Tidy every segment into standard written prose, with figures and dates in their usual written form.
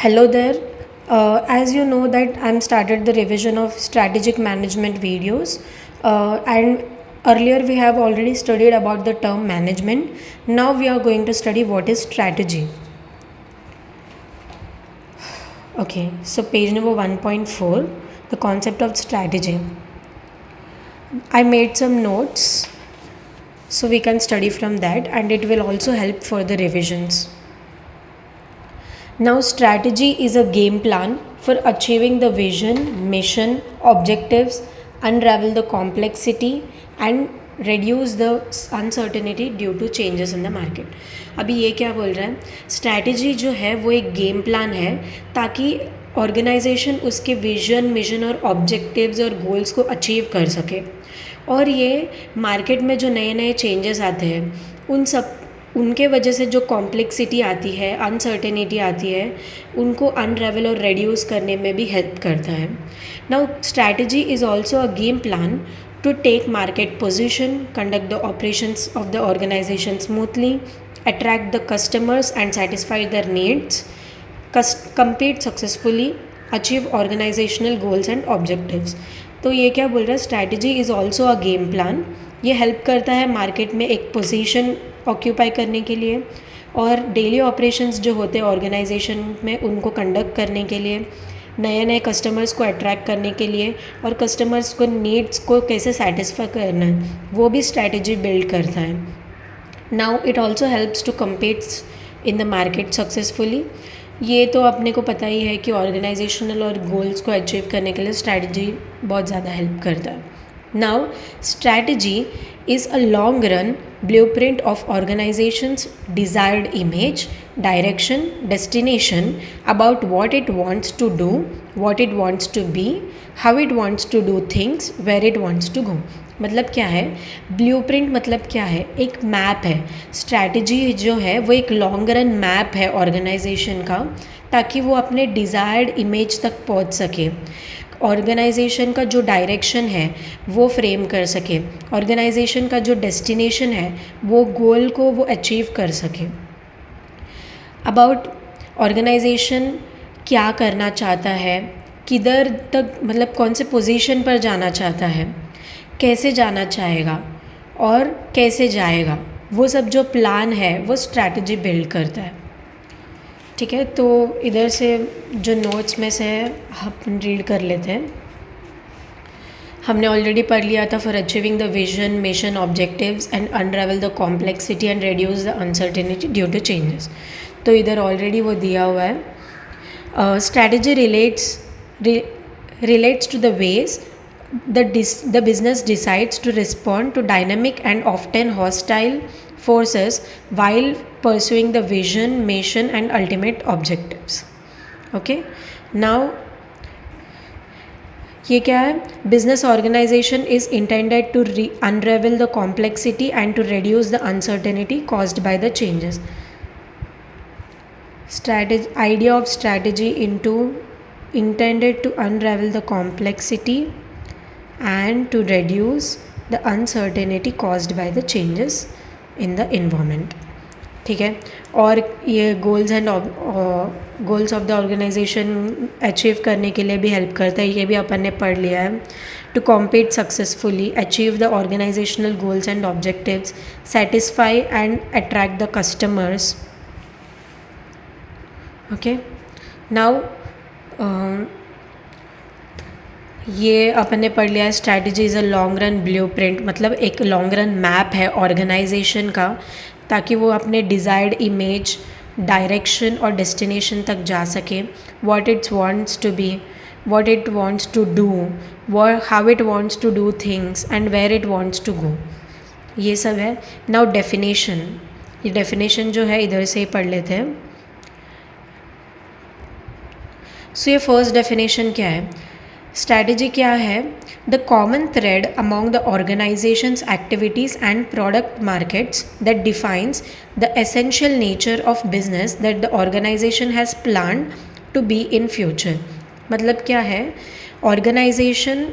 Hello there. As you know that I'm started the revision of strategic management videos, and earlier we have already studied about the term management. Now we are going to study what is strategy. Okay, so page number 1.4, the concept of strategy. I made some notes so we can study from that, and it will also help for the revisions. Now, strategy is a game plan for achieving the vision, mission, objectives, unravel the complexity, and reduce the uncertainty due to changes in the market. अभी ये क्या बोल रहा है, strategy जो है वो एक गेम प्लान है ताकि ऑर्गेनाइजेशन उसके विजन, मिशन और ऑब्जेक्टिव्स और गोल्स को अचीव कर सके. और ये मार्केट में जो नए नए चेंजेस आते हैं उनके वजह से जो कॉम्प्लेक्सिटी आती है, अनसर्टेनिटी आती है, उनको अनरेवल और रेड्यूस करने में भी हेल्प करता है. Now strategy is also a game plan to take market position, conduct the operations of the organisation smoothly, attract the customers and satisfy their needs, compete successfully, achieve organisational goals and objectives. तो ये क्या बोल रहा है, strategy is also a game plan. ये help करता है market में एक पोजीशन ऑक्यूपाई करने के लिए और डेली ऑपरेशंस जो होते हैं ऑर्गेनाइजेशन में उनको कंडक्ट करने के लिए, नए नए कस्टमर्स को अट्रैक्ट करने के लिए और कस्टमर्स को नीड्स को कैसे सेटिस्फाई करना है वो भी स्ट्रैटेजी बिल्ड करता है. Now it also helps to competes in the market successfully. ये तो अपने को पता ही है कि ऑर्गेनाइजेशनल और गोल्स को अचीव करने के लिए स्ट्रैटेजी बहुत ज़्यादा हेल्प करता है. Now strategy is a long run blueprint of organization's desired image, direction, destination, about what it wants to do, what it wants to be, how it wants to do things, where it wants to go. मतलब क्या है blueprint, मतलब क्या है, एक map है. Strategy जो है वो एक लॉन्ग रन मैप है ऑर्गेनाइजेशन का, ताकि वो अपने डिज़ायर्ड इमेज तक पहुंच सके, ऑर्गेनाइजेशन का जो डायरेक्शन है वो फ्रेम कर सके, ऑर्गेनाइजेशन का जो डेस्टिनेशन है वो गोल को वो अचीव कर सके. अबाउट ऑर्गेनाइजेशन क्या करना चाहता है, किधर तक, मतलब कौन से पोजीशन पर जाना चाहता है, कैसे जाना चाहेगा और कैसे जाएगा, वो सब जो प्लान है वो स्ट्रैटेजी बिल्ड करता है. ठीक है, तो इधर से जो नोट्स में से हम रीड कर लेते हैं. हमने ऑलरेडी पढ़ लिया था, for achieving the vision, mission, objectives and unravel the complexity and reduce the uncertainty due to changes. तो इधर ऑलरेडी वो दिया हुआ है. Strategy relates to the ways the business decides to respond to dynamic and often hostile forces while pursuing the vision, mission and ultimate objectives. Okay, now ये क्या है, business organization is intended to unravel the complexity and to reduce the uncertainty caused by the changes. Idea of strategy into intended to unravel the complexity and to reduce the uncertainty caused by the changes in the environment. ठीक है, और ये goals of the organisation achieve करने के लिए भी help करता है. ये भी अपन ने पढ़ लिया है. To compete successfully, achieve the organisational goals and objectives, satisfy and attract the customers. Okay, now ये अपन ने पढ़ लिया है. Strategy is a long run blueprint, मतलब एक लॉन्ग रन मैप है ऑर्गेनाइजेशन का, ताकि वो अपने डिज़ायर्ड इमेज, डायरेक्शन और डेस्टिनेशन तक जा सके. What its wants to be, what it wants to do, how it wants to do things and where it wants to go. ये सब है. नाउ डेफिनेशन, ये डेफिनेशन जो है इधर से ही पढ़ लेते हैं. सो ये फर्स्ट डेफिनेशन क्या है, स्ट्रैटेजी क्या है, the common thread among the organisation's activities and product markets that defines the essential nature of business that the organisation has planned to be in future. मतलब क्या है, ऑर्गेनाइजेशन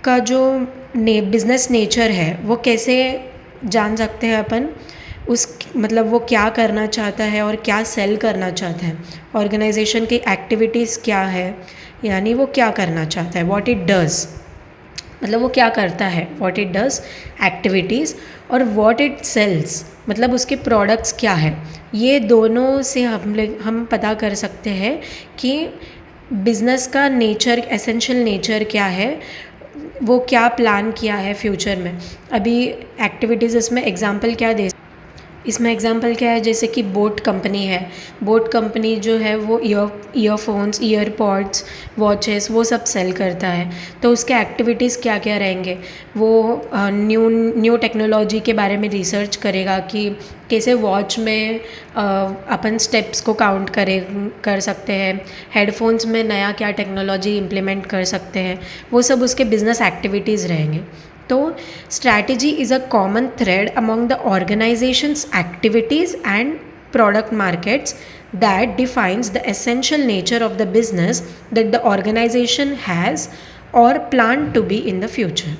का जो बिजनेस नेचर है वो कैसे जान सकते हैं अपन, उस मतलब वो क्या करना चाहता है और क्या सेल करना चाहता है, ऑर्गेनाइजेशन की एक्टिविटीज़ क्या है, यानी वो क्या करना चाहता है, व्हाट इट डज़, मतलब वो क्या करता है, व्हाट इट डज़ एक्टिविटीज़, और व्हाट इट सेल्स, मतलब उसके प्रोडक्ट्स क्या है। ये दोनों से हम पता कर सकते हैं कि बिज़नेस का नेचर, एसेंशियल नेचर क्या है, वो क्या प्लान किया है फ्यूचर में। अभी एक्टिविटीज़ इसमें एग्जांपल क्या दे, इसमें एग्जांपल क्या है, जैसे कि बोट कंपनी है, बोट कंपनी जो है वो ईयरफोन्स, ईयरपॉड्स, वॉचेस वो सब सेल करता है। तो उसके एक्टिविटीज़ क्या क्या रहेंगे, वो न्यू टेक्नोलॉजी के बारे में रिसर्च करेगा कि कैसे वॉच में अपन स्टेप्स को काउंट कर सकते हैं, हेडफोन्स में नया क्या टेक्नोलॉजी इम्प्लीमेंट कर सकते हैं, वो सब उसके बिजनेस एक्टिविटीज़ रहेंगे। तो strategy is a common thread among the organization's activities and product markets that defines the essential nature of the business that the organization has or plan to be in the future.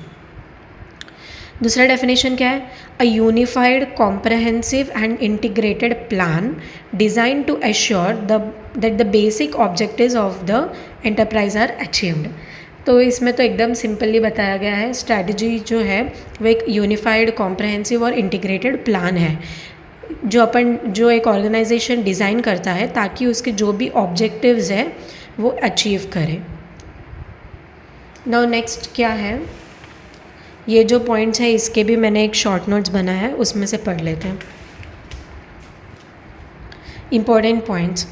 दूसरा definition क्या है, a unified comprehensive and integrated plan design to assure that the basic objectives of the enterprise are achieved. तो इसमें तो एकदम simply बताया गया है, स्ट्रैटेजी जो है वो एक यूनिफाइड कॉम्प्रहेंसिव और इंटीग्रेटेड प्लान है जो एक ऑर्गेनाइजेशन डिज़ाइन करता है ताकि उसके जो भी ऑब्जेक्टिव्स है वो अचीव करे। नाउ नेक्स्ट क्या है, ये जो पॉइंट्स है इसके भी मैंने एक शॉर्ट नोट्स बनाया है, उसमें से पढ़ लेते हैं। इम्पॉर्टेंट पॉइंट्स,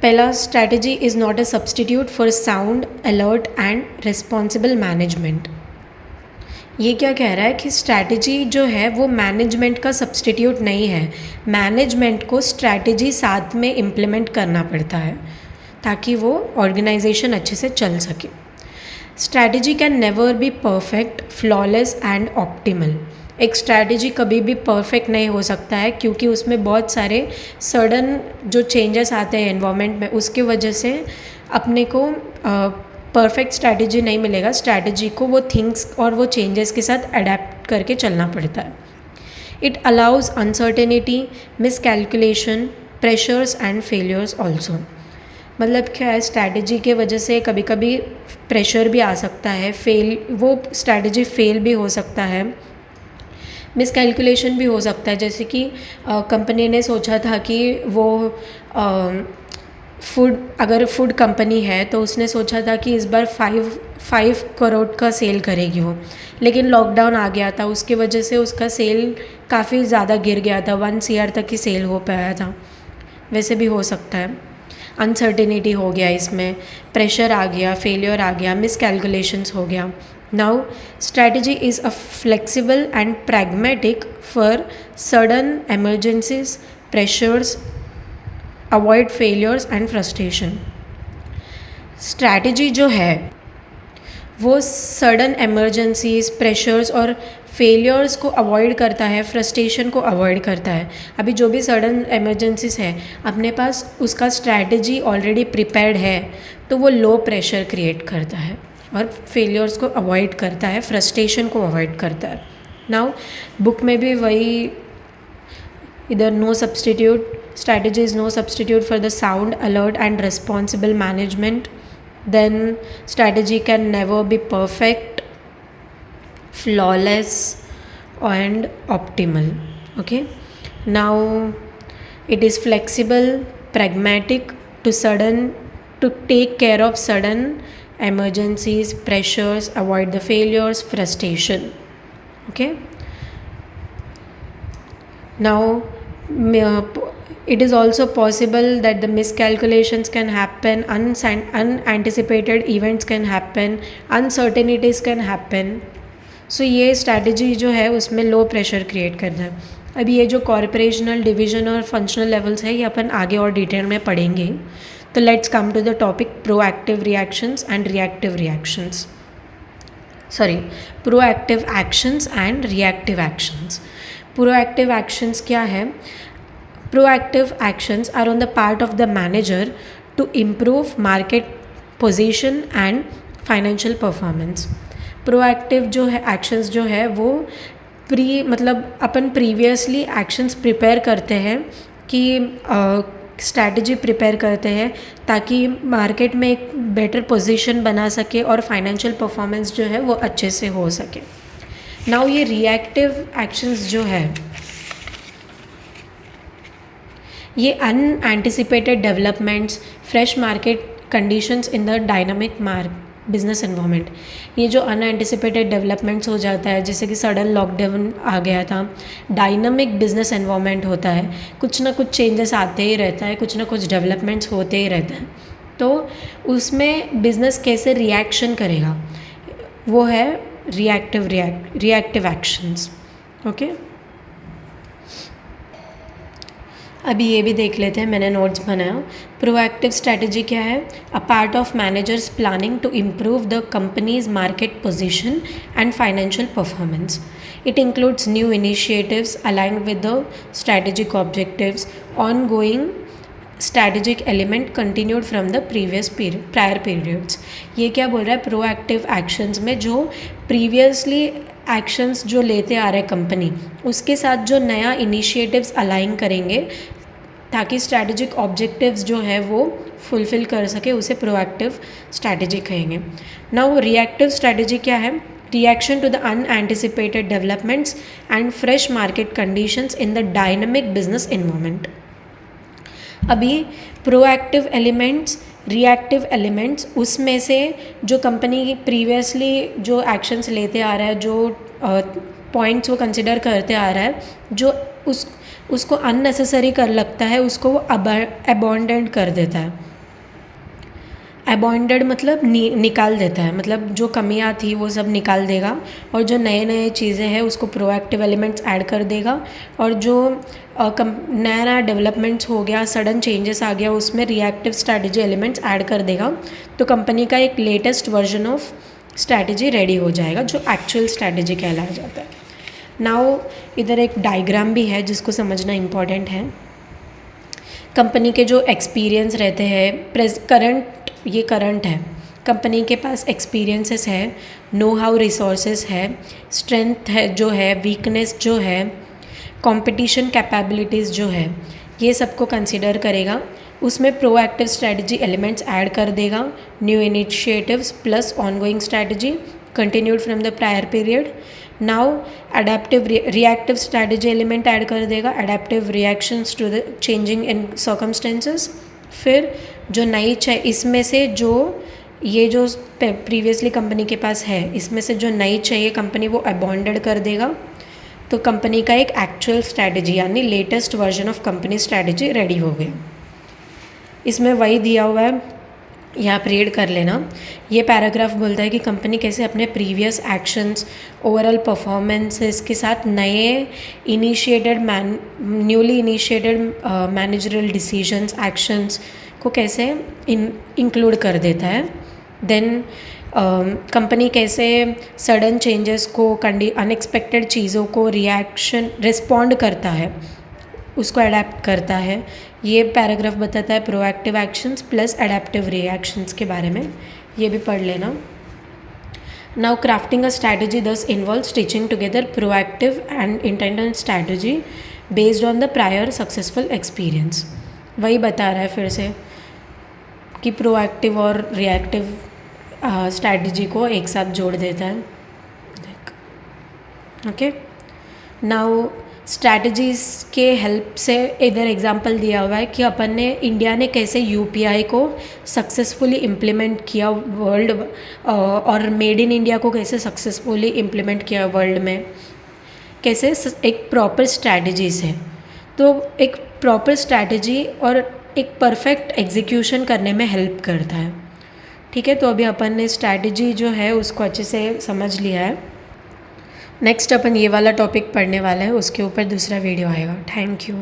पहला, strategy is not a substitute for sound, alert and responsible management. ये क्या कह रहा है कि स्ट्रैटेजी जो है वो मैनेजमेंट का सब्सटीट्यूट नहीं है, मैनेजमेंट को स्ट्रैटेजी साथ में इम्प्लीमेंट करना पड़ता है ताकि वो ऑर्गेनाइजेशन अच्छे से चल सके। Strategy can never be perfect, flawless and optimal. एक स्ट्रैटेजी कभी भी परफेक्ट नहीं हो सकता है क्योंकि उसमें बहुत सारे सडन जो चेंजेस आते हैं एनवायरनमेंट में, उसके वजह से अपने को परफेक्ट स्ट्रैटेजी नहीं मिलेगा। स्ट्रैटेजी को वो थिंग्स और वो चेंजेस के साथ अडेप्ट करके चलना पड़ता है। It allows uncertainty, miscalculation, pressures and failures also. मतलब क्या है, स्ट्रैटेजी के वजह से कभी कभी प्रेशर भी आ सकता है, वो स्ट्रैटेजी फेल भी हो सकता है, मिसकैलकुलेशन भी हो सकता है। जैसे कि कंपनी ने सोचा था कि वो अगर फूड कंपनी है तो उसने सोचा था कि इस बार 5 करोड़ का सेल करेगी वो, लेकिन लॉकडाउन आ गया था, उसके वजह से उसका सेल काफ़ी ज़्यादा गिर गया था, 1 CR तक ही सेल हो पाया था। वैसे भी हो सकता है। अनसर्टेनिटी हो गया, इसमें प्रेशर आ गया, फेलियर आ गया, मिसकैलकुलेशंस हो गया। Now strategy is a flexible and pragmatic for sudden emergencies, pressures, avoid failures and frustration. Strategy जो है वो सडन एमरजेंसीज, प्रेशर्स और फेलियर्स को अवॉइड करता है, फ्रस्ट्रेशन को अवॉइड करता है। अभी जो भी सडन एमरजेंसीज है अपने पास उसका स्ट्रैटेजी ऑलरेडी प्रिपेयर्ड है तो वो लो प्रेशर क्रिएट करता है और फेलियर्स को अवॉइड करता है, फ्रस्ट्रेशन को अवॉइड करता है। नाउ बुक में भी वही, इधर no substitute, strategy is no substitute for the sound, alert and responsible management. Then strategy can never be perfect, flawless and optimal. Okay, now it is flexible, pragmatic to take care of sudden emergencies, pressures, avoid the failures, frustration. Okay, now it is also possible that the miscalculations can happen, unanticipated events can happen, uncertainties can happen. So ये strategy जो है उसमें low pressure create करना है। अभी ये जो corporational, division और फंक्शनल लेवल्स है ये अपन आगे और डिटेल में पढ़ेंगे। तो let's come to the topic proactive reactions and reactive reactions, proactive actions and reactive actions. Proactive actions क्या है? Proactive actions are on the part of the manager to improve market position and financial performance. Proactive जो है actions जो है वो मतलब अपन previously actions prepare करते हैं कि स्ट्रैटेजी प्रिपेयर करते हैं ताकि मार्केट में एक बेटर पोजीशन बना सके और फाइनेंशियल परफॉर्मेंस जो है वो अच्छे से हो सके। नाउ ये रिएक्टिव एक्शंस जो है ये unanticipated developments, fresh market conditions in the dynamic business environment, ये जो अनएंटिसिपेटेड डेवलपमेंट्स हो जाता है, जैसे कि सडन लॉकडाउन आ गया था, डायनामिक बिजनेस एनवायरनमेंट होता है, कुछ ना कुछ चेंजेस आते ही रहता है, कुछ ना कुछ डेवलपमेंट्स होते ही रहता है, तो उसमें बिजनेस कैसे रिएक्शन करेगा, वो है रिएक्टिव एक्शंस। ओके, अभी ये भी देख लेते हैं, मैंने नोट्स बनाया। प्रोएक्टिव स्ट्रैटेजी क्या है? A part of manager's planning to improve the company's market position and financial performance. It includes new initiatives aligned with the strategic objectives, ongoing strategic element continued from the prior periods. ये क्या बोल रहा है? Proactive actions में जो previously actions जो लेते आ रहे कंपनी, उसके साथ जो नया इनिशिएटिव्स अलाइन करेंगे ताकि स्ट्रैटेजिक ऑब्जेक्टिव्स जो है वो फुलफिल कर सके, उसे प्रोएक्टिव स्ट्रैटेजी कहेंगे। नाउ रिएक्टिव स्ट्रैटेजी क्या है? Reaction to the unanticipated developments and fresh market conditions in the dynamic business environment. अभी प्रोएक्टिव एलिमेंट्स, रिएक्टिव एलिमेंट्स, उसमें से जो कंपनी प्रीवियसली जो एक्शंस लेते आ रहा है, जो पॉइंट्स वो कंसिडर करते आ रहा है, जो उसको अननेसेसरी कर लगता है, उसको वो अबॉन्डेंट कर देता है। अबॉन्डेड मतलब निकाल देता है, मतलब जो कमियां थी वो सब निकाल देगा और जो नए नए चीज़ें हैं उसको प्रोएक्टिव एलिमेंट्स ऐड कर देगा, और जो नया नया डेवलपमेंट्स हो गया, सडन चेंजेस आ गया, उसमें रिएक्टिव स्ट्रैटेजी एलिमेंट्स ऐड कर देगा, तो कंपनी का एक latest version of strategy ready हो जाएगा जो एक्चुअल स्ट्रैटेजी कहलाया जाता है। नाउ इधर एक डायग्राम भी है जिसको समझना इम्पॉर्टेंट है। कंपनी के जो एक्सपीरियंस रहते हैं, ये करंट है, कंपनी के पास एक्सपीरियंसेस है, नो हाउ रिसोर्सेज है, स्ट्रेंथ है जो है, वीकनेस जो है, कंपटीशन कैपेबिलिटीज़ जो है, ये सबको कंसिडर करेगा, उसमें प्रोएक्टिव स्ट्रैटेजी एलिमेंट्स ऐड कर देगा, new initiatives plus ongoing strategy continued from the prior period. Now adaptive reactive strategy element add कर देगा, adaptive reactions to the changing in circumstances. फिर जो नई इसमें से जो ये जो प्रीवियसली कंपनी के पास है, इसमें से जो नई चाहिए कंपनी वो अबॉन्डेड कर देगा, तो कंपनी का एक एक्चुअल स्ट्रैटेजी यानी latest version of company strategy ready हो गया। इसमें वही दिया हुआ है, यहाँ पर रीड कर लेना। ये पैराग्राफ बोलता है कि कंपनी कैसे अपने प्रीवियस एक्शंस, ओवरऑल परफॉर्मेंसेस के साथ नए newly initiated managerial decisions, actions को कैसे इंक्लूड कर देता है। देन कंपनी कैसे सडन चेंजेस को, अनएक्सपेक्टेड चीज़ों को रिस्पॉन्ड करता है, उसको अडेप्ट करता है। ये पैराग्राफ बताता है proactive actions plus adaptive reactions के बारे में, ये भी पढ़ लेना। नाउ क्राफ्टिंग अ स्ट्रैटेजी दस involve stitching together proactive and intended strategy based on the prior successful experience. वही बता रहा है फिर से कि प्रोएक्टिव और रिएक्टिव स्ट्रैटेजी को एक साथ जोड़ देता है। ओके, नाउ स्ट्रैटेजीज़ के हेल्प से इधर एग्जांपल दिया हुआ है कि अपन ने, इंडिया ने कैसे यूपीआई को सक्सेसफुली इम्प्लीमेंट किया वर्ल्ड, और मेड इन इंडिया को कैसे सक्सेसफुली इम्प्लीमेंट किया वर्ल्ड में, कैसे एक प्रॉपर स्ट्रैटेजी से। तो एक प्रॉपर स्ट्रैटेजी और एक परफेक्ट एग्जीक्यूशन करने में हेल्प करता है। ठीक है, तो अभी अपन ने स्ट्रैटेजी जो है उसको अच्छे से समझ लिया है। नेक्स्ट अपन ये वाला टॉपिक पढ़ने वाला है, उसके ऊपर दूसरा वीडियो आएगा। Thank you.